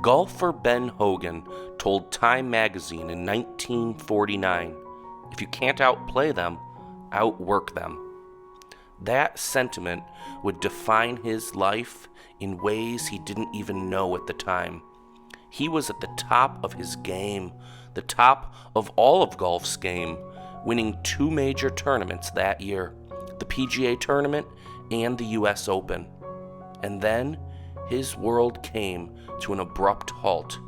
Golfer Ben Hogan told Time magazine in 1949, "If you can't outplay them, outwork them." That sentiment would define his life in ways he didn't even know at the time. He was at the top of his game, the top of all of golf's game, winning 2 major tournaments that year, the PGA Tournament and the US Open. And then his world came to an abrupt halt.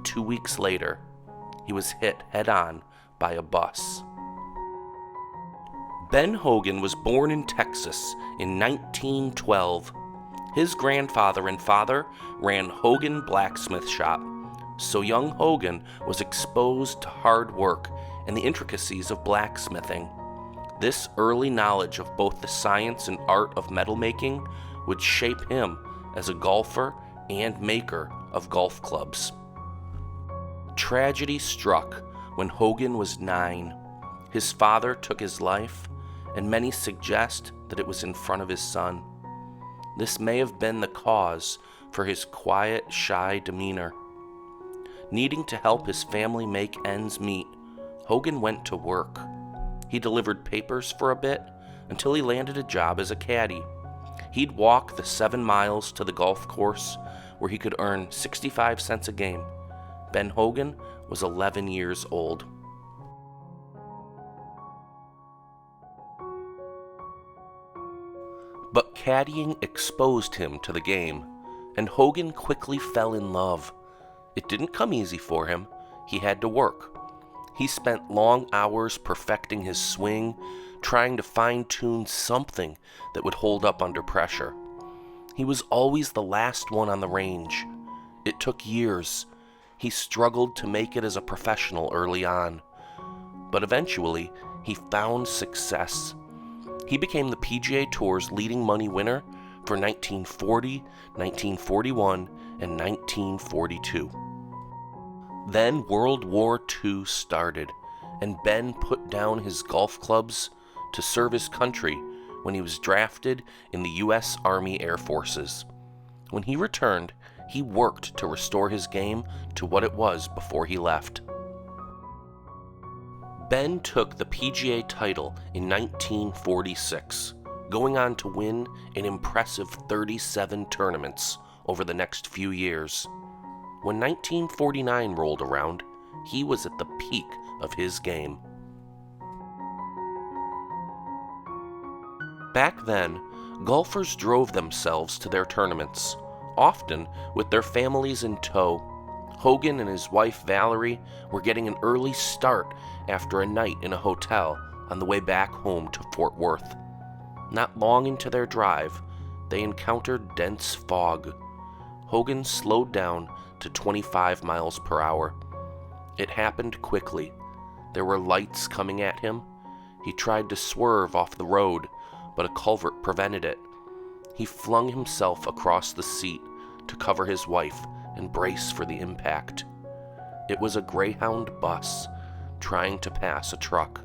2 weeks later, he was hit head-on by a bus. Ben Hogan was born in Texas in 1912. His grandfather and father ran Hogan Blacksmith Shop, so young Hogan was exposed to hard work and the intricacies of blacksmithing. This early knowledge of both the science and art of metal making would shape him as a golfer and maker of golf clubs. Tragedy struck when Hogan was 9. His father took his life, and many suggest that it was in front of his son. This may have been the cause for his quiet, shy demeanor. Needing to help his family make ends meet, Hogan went to work. He delivered papers for a bit until he landed a job as a caddy. He'd walk the 7 miles to the golf course where he could earn 65 cents a game. Ben Hogan was 11 years old. But caddying exposed him to the game, and Hogan quickly fell in love. It didn't come easy for him. He had to work. He spent long hours perfecting his swing, trying to fine-tune something that would hold up under pressure. He was always the last one on the range. It took years. He struggled to make it as a professional early on. But eventually, he found success. He became the PGA Tour's leading money winner for 1940, 1941, and 1942. Then World War II started, and Ben put down his golf clubs to serve his country when he was drafted in the U.S. Army Air Forces. When he returned, he worked to restore his game to what it was before he left. Ben took the PGA title in 1946, going on to win an impressive 37 tournaments over the next few years. When 1949 rolled around, he was at the peak of his game. Back then, golfers drove themselves to their tournaments, often with their families in tow. Hogan and his wife Valerie were getting an early start after a night in a hotel on the way back home to Fort Worth. Not long into their drive, they encountered dense fog. Hogan slowed down to 25 miles per hour. It happened quickly. There were lights coming at him. He tried to swerve off the road, but a culvert prevented it. He flung himself across the seat to cover his wife and brace for the impact. It was a Greyhound bus trying to pass a truck.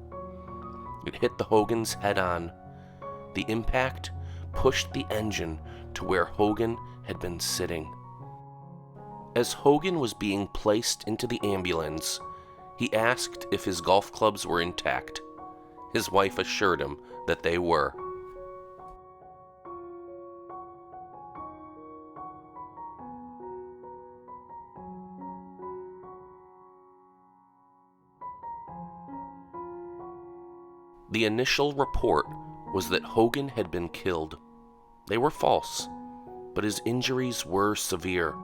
It hit the Hogans head-on. The impact pushed the engine to where Hogan had been sitting. As Hogan was being placed into the ambulance, he asked if his golf clubs were intact. His wife assured him that they were. The initial report was that Hogan had been killed. They were false, but his injuries were severe.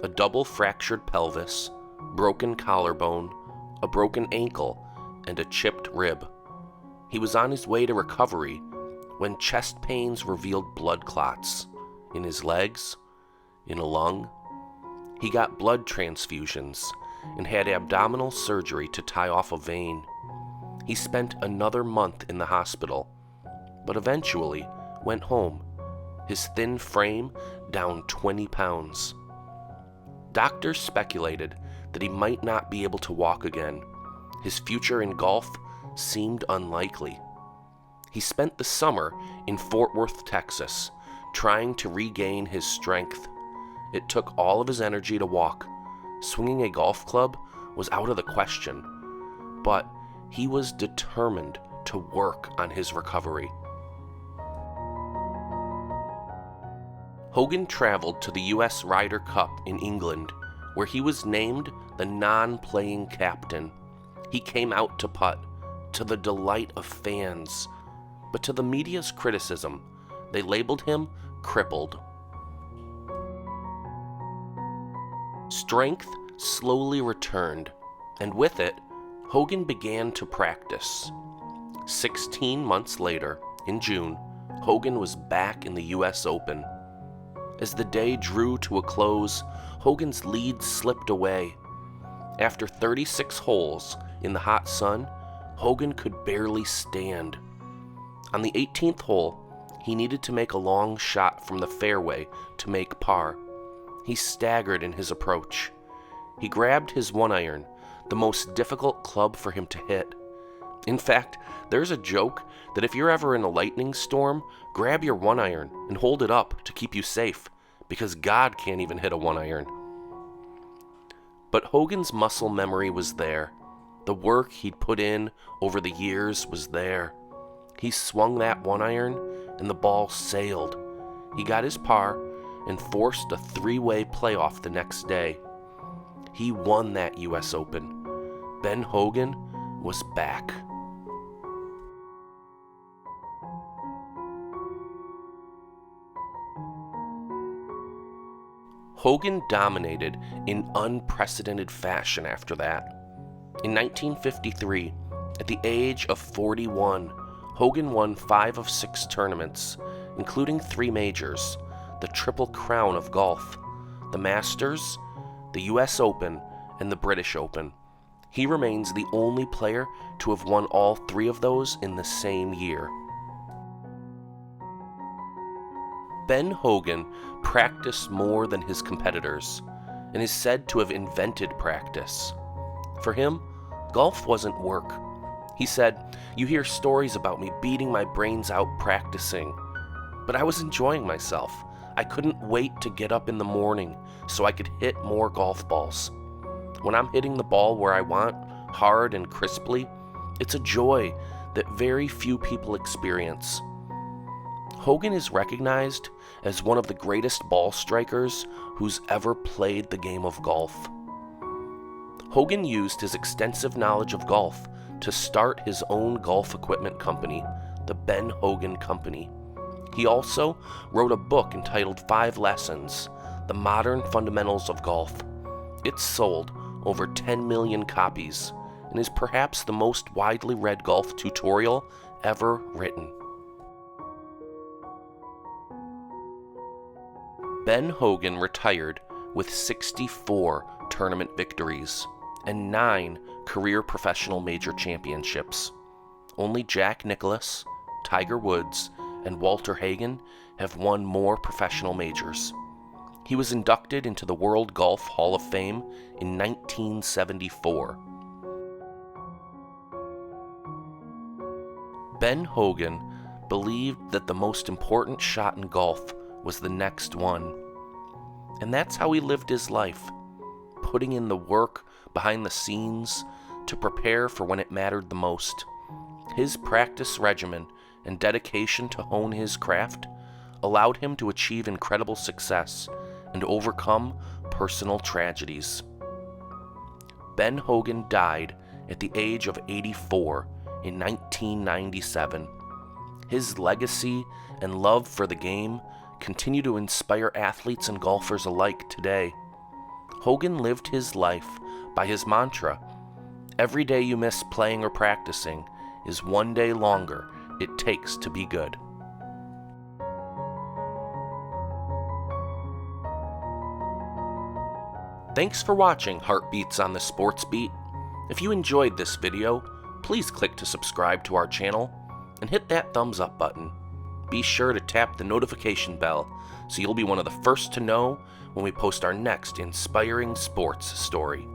A double fractured pelvis, broken collarbone, a broken ankle, and a chipped rib. He was on his way to recovery when chest pains revealed blood clots in his legs, in a lung. He got blood transfusions and had abdominal surgery to tie off a vein. He spent another month in the hospital, but eventually went home, his thin frame down 20 pounds. Doctors speculated that he might not be able to walk again. His future in golf seemed unlikely. He spent the summer in Fort Worth, Texas, trying to regain his strength. It took all of his energy to walk. Swinging a golf club was out of the question, but he was determined to work on his recovery. Hogan traveled to the U.S. Ryder Cup in England, where he was named the non-playing captain. He came out to putt, to the delight of fans, but to the media's criticism, they labeled him crippled. Strength slowly returned, and with it, Hogan began to practice. 16 months later, in June, Hogan was back in the U.S. Open. As the day drew to a close, Hogan's lead slipped away. After 36 holes in the hot sun, Hogan could barely stand. On the 18th hole, he needed to make a long shot from the fairway to make par. He staggered in his approach. He grabbed his 1-iron, the most difficult club for him to hit. In fact, there's a joke that if you're ever in a lightning storm, grab your 1-iron and hold it up to keep you safe, because God can't even hit a 1-iron. But Hogan's muscle memory was there. The work he'd put in over the years was there. He swung that 1-iron and the ball sailed. He got his par and forced a 3-way playoff the next day. He won that U.S. Open. Ben Hogan was back. Hogan dominated in unprecedented fashion after that. In 1953, at the age of 41, Hogan won 5 of 6 tournaments, including 3 majors, the Triple Crown of golf, the Masters, the U.S. Open, and the British Open. He remains the only player to have won all 3 of those in the same year. Ben Hogan practiced more than his competitors and is said to have invented practice. For him, golf wasn't work. He said, "You hear stories about me beating my brains out practicing, but I was enjoying myself. I couldn't wait to get up in the morning so I could hit more golf balls. When I'm hitting the ball where I want, hard and crisply, it's a joy that very few people experience." Hogan is recognized as one of the greatest ball strikers who's ever played the game of golf. Hogan used his extensive knowledge of golf to start his own golf equipment company, the Ben Hogan Company. He also wrote a book entitled 5 Lessons, The Modern Fundamentals of Golf. It's sold over 10 million copies and is perhaps the most widely read golf tutorial ever written. Ben Hogan retired with 64 tournament victories and 9 career professional major championships. Only Jack Nicklaus, Tiger Woods, and Walter Hagen have won more professional majors. He was inducted into the World Golf Hall of Fame in 1974. Ben Hogan believed that the most important shot in golf was the next one. And that's how he lived his life, putting in the work behind the scenes to prepare for when it mattered the most. His practice regimen and dedication to hone his craft allowed him to achieve incredible success and overcome personal tragedies. Ben Hogan died at the age of 84 in 1997. His legacy and love for the game continue to inspire athletes and golfers alike today. Hogan lived his life by his mantra, "Every day you miss playing or practicing is one day longer it takes to be good." Thanks for watching Heartbeats on the Sports Beat. If you enjoyed this video, please click to subscribe to our channel and hit that thumbs up button. Be sure to tap the notification bell so you'll be one of the first to know when we post our next inspiring sports story.